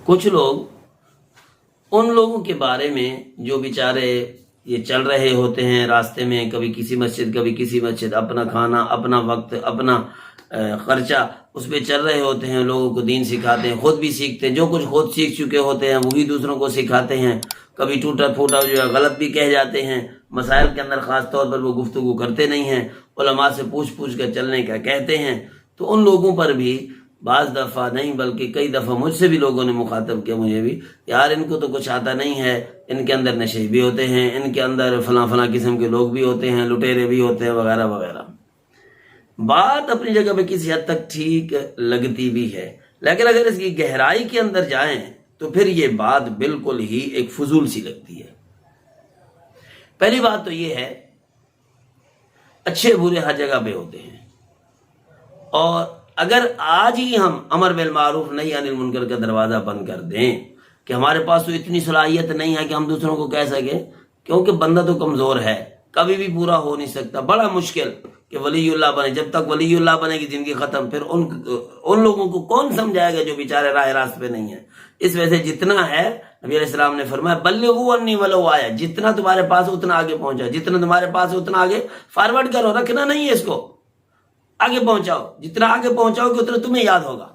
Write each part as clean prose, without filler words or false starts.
کچھ لوگ ان لوگوں کے بارے میں جو بیچارے یہ چل رہے ہوتے ہیں راستے میں، کبھی کسی مسجد کبھی کسی مسجد، اپنا کھانا اپنا وقت اپنا خرچہ اس پہ چل رہے ہوتے ہیں، لوگوں کو دین سکھاتے ہیں، خود بھی سیکھتے ہیں، جو کچھ خود سیکھ چکے ہوتے ہیں وہی دوسروں کو سکھاتے ہیں، کبھی ٹوٹا پھوٹا جو ہے غلط بھی کہہ جاتے ہیں، مسائل کے اندر خاص طور پر وہ گفتگو کرتے نہیں ہیں، علماء سے پوچھ کر چلنے کا کہتے ہیں۔ تو ان لوگوں پر بھی بعض دفعہ نہیں بلکہ کئی دفعہ مجھ سے بھی لوگوں نے مخاطب کیا، مجھے بھی، یار ان کو تو کچھ آتا نہیں ہے، ان کے اندر نشے بھی ہوتے ہیں، ان کے اندر فلاں فلاں قسم کے لوگ بھی ہوتے ہیں، لٹیرے بھی ہوتے ہیں وغیرہ وغیرہ۔ بات اپنی جگہ پہ کسی حد تک ٹھیک لگتی بھی ہے، لیکن اگر اس کی گہرائی کے اندر جائیں تو پھر یہ بات بالکل ہی ایک فضول سی لگتی ہے۔ پہلی بات تو یہ ہے، اچھے برے ہر جگہ پہ ہوتے ہیں، اور اگر آج ہی ہم امر بالمعروف نہی عن المنکر کا دروازہ بند کر دیں کہ ہمارے پاس تو اتنی صلاحیت نہیں ہے کہ ہم دوسروں کو کہہ سکیں، کیونکہ بندہ تو کمزور ہے، کبھی بھی پورا ہو نہیں سکتا، بڑا مشکل کہ ولی اللہ بنے، جب تک ولی اللہ بنے گی زندگی ختم، پھر ان لوگوں کو کون سمجھائے گا جو بیچارے راہ راست پہ نہیں ہیں۔ اس وجہ سے جتنا ہے نبی علیہ السلام نے فرمایا بلغوا انی ولو آیا، جتنا تمہارے پاس اتنا آگے پہنچا، جتنا تمہارے پاس اتنا آگے فارورڈ کرو، رکھنا نہیں ہے اس کو، آگے پہنچاؤ، جتنا آگے پہنچاؤ گے اتنا تمہیں یاد ہوگا۔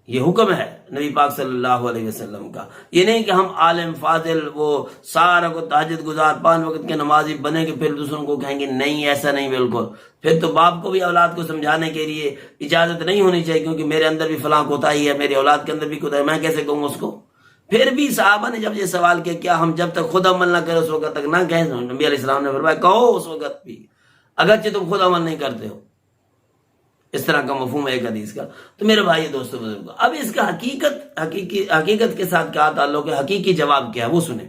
یہ حکم ہے نبی پاک صلی اللہ علیہ وسلم کا، یہ نہیں کہ ہم عالم فاضل وہ سارا کو تہجد گزار 5 وقت کے نمازی بنے کہ پھر دوسروں کو کہیں گے، نہیں ایسا نہیں، بالکل۔ پھر تو باپ کو بھی اولاد کو سمجھانے کے لیے اجازت نہیں ہونی چاہیے، کیونکہ میرے اندر بھی فلاں کوتاہی ہے، میری اولاد کے اندر بھی کوتاہی ہے، میں کیسے کہوں اس کو؟ پھر بھی صحابہ نے جب یہ سوال کیا، کیا ہم جب تک خود عمل نہ کرے اس وقت تک نہ کہیں؟ نبی علیہ السلام نے فرمایا کہو اس وقت بھی، اگرچہ تم خود عمل نہیں کرتے ہو۔ اس طرح کا مفہوم ہے ایک حدیث کا۔ تو میرے بھائی دوستو بزرگو، اب اس کا حقیقت کے ساتھ کیا تعلق ہے، حقیقی جواب کیا ہے وہ سنیں۔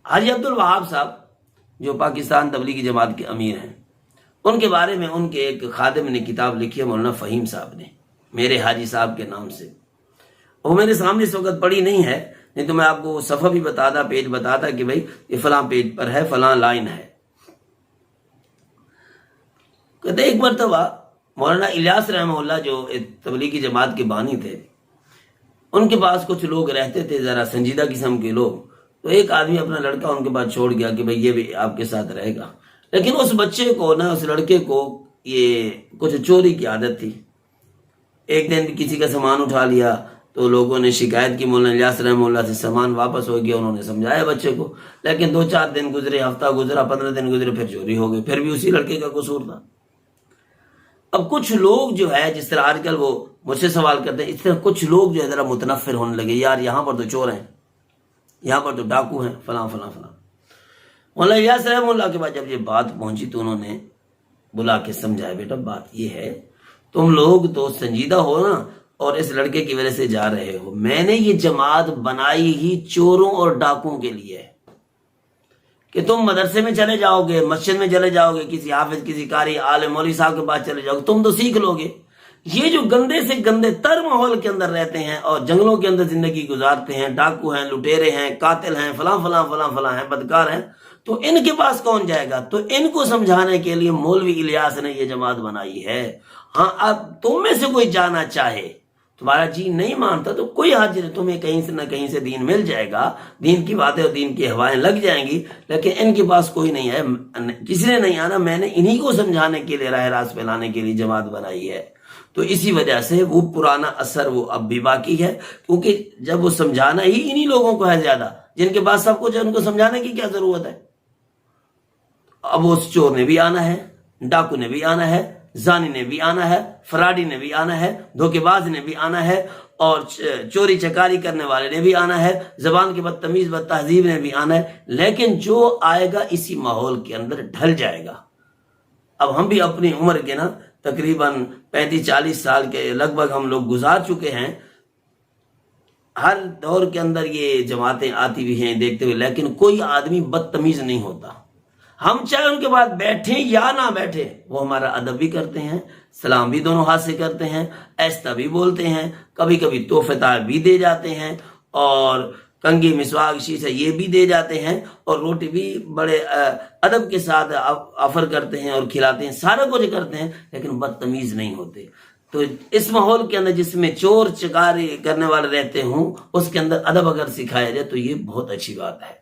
حاجی عبدالوہاب صاحب جو پاکستان تبلیغی جماعت کے امیر ہیں، ان کے بارے میں ان کے ایک خادم نے کتاب لکھی ہے، مولانا فہیم صاحب نے، میرے حاجی صاحب کے نام سے۔ وہ میرے سامنے اس وقت پڑھی نہیں ہے، نہیں تو میں آپ کو صفحہ بھی بتاتا، پیج بتاتا کہ بھائی یہ فلاں پیج پر ہے، فلاں لائن ہے۔ کہتے ایک مرتبہ مولانا الیاس رحمہ اللہ جو تبلیغی جماعت کے بانی تھے، ان کے پاس کچھ لوگ رہتے تھے ذرا سنجیدہ قسم کے لوگ، تو ایک آدمی اپنا لڑکا ان کے پاس چھوڑ گیا کہ بھئی یہ بھی آپ کے ساتھ رہے گا، لیکن اس بچے کو نہ، اس لڑکے کو یہ کچھ چوری کی عادت تھی۔ ایک دن کسی کا سامان اٹھا لیا تو لوگوں نے شکایت کی مولانا الیاس رحمہ اللہ سے، سامان واپس ہو گیا، انہوں نے سمجھایا بچے کو، لیکن 2-4 دن گزرے، ہفتہ گزرا، 15 دن گزرے، پھر چوری ہو گئی، پھر بھی اسی لڑکے کا قصور تھا۔ اب کچھ لوگ جو ہے، جس طرح آج کل وہ مجھ سے سوال کرتے ہیں، اس طرح کچھ لوگ جو ہے ذرا متنفر ہونے لگے، یار یہاں پر تو چور ہیں، یہاں پر تو ڈاکو ہیں، فلاں فلاں فلاں۔ مولانا الیاس رحمہ اللہ کے بعد جب یہ بات پہنچی تو انہوں نے بلا کے سمجھایا، بیٹا بات یہ ہے، تم لوگ تو سنجیدہ ہو نا، اور اس لڑکے کی وجہ سے جا رہے ہو، میں نے یہ جماعت بنائی ہی چوروں اور ڈاکوں کے لیے ہے، کہ تم مدرسے میں چلے جاؤ گے، مسجد میں چلے جاؤ گے، کسی حافظ، کسی قاری، عالم، مولوی صاحب کے پاس چلے جاؤ گے، تم تو سیکھ لو گے۔ یہ جو گندے سے گندے تر ماحول کے اندر رہتے ہیں اور جنگلوں کے اندر زندگی گزارتے ہیں، ڈاکو ہیں، لٹیرے ہیں، قاتل ہیں، فلاں فلاں فلاں فلاں ہیں، بدکار ہیں، تو ان کے پاس کون جائے گا؟ تو ان کو سمجھانے کے لیے مولوی الیاس نے یہ جماعت بنائی ہے۔ ہاں، اب تم میں سے کوئی جانا چاہے، تمہارا جی نہیں مانتا تو کوئی حاجت نہیں، تمہیں کہیں سے نہ کہیں سے دین مل جائے گا، دین کی باتیں اور دین کی ہوائیں لگ جائیں گی، لیکن ان کے پاس کوئی نہیں ہے، کسی نے نہیں آنا، میں نے انہی کو سمجھانے کے لیے، راہ راست پہ لانے کے لیے جماعت بنائی ہے۔ تو اسی وجہ سے وہ پرانا اثر وہ اب بھی باقی ہے، کیونکہ جب وہ سمجھانا ہی انہی لوگوں کو ہے زیادہ، جن کے پاس سب کچھ ہے، ان کو سمجھانے کی کیا ضرورت ہے؟ اب اس چور نے بھی آنا ہے، ڈاکو نے بھی آنا ہے، زانی نے بھی آنا ہے، فراڈی نے بھی آنا ہے، دھوکے باز نے بھی آنا ہے، اور چوری چکاری کرنے والے نے بھی آنا ہے، زبان کے بدتمیز بد تہذیب نے بھی آنا ہے، لیکن جو آئے گا اسی ماحول کے اندر ڈھل جائے گا۔ اب ہم بھی اپنی عمر کے نا تقریباً 35-40 سال کے لگ بھگ ہم لوگ گزار چکے ہیں، ہر دور کے اندر یہ جماعتیں آتی بھی ہیں دیکھتے ہوئے، لیکن کوئی آدمی بدتمیز نہیں ہوتا۔ ہم چاہے ان کے بعد بیٹھیں یا نہ بیٹھیں، وہ ہمارا ادب بھی کرتے ہیں، سلام بھی دونوں ہاتھ سے کرتے ہیں، ایستہ بھی بولتے ہیں، کبھی کبھی تحفے بھی دے جاتے ہیں، اور کنگھی مسواک شیشہ یہ بھی دے جاتے ہیں، اور روٹی بھی بڑے ادب کے ساتھ آفر کرتے ہیں اور کھلاتے ہیں، سارا کچھ کرتے ہیں، لیکن بدتمیز نہیں ہوتے۔ تو اس ماحول کے اندر جس میں چور چکاری کرنے والے رہتے ہوں، اس کے اندر ادب اگر سکھایا جائے تو یہ بہت اچھی بات ہے.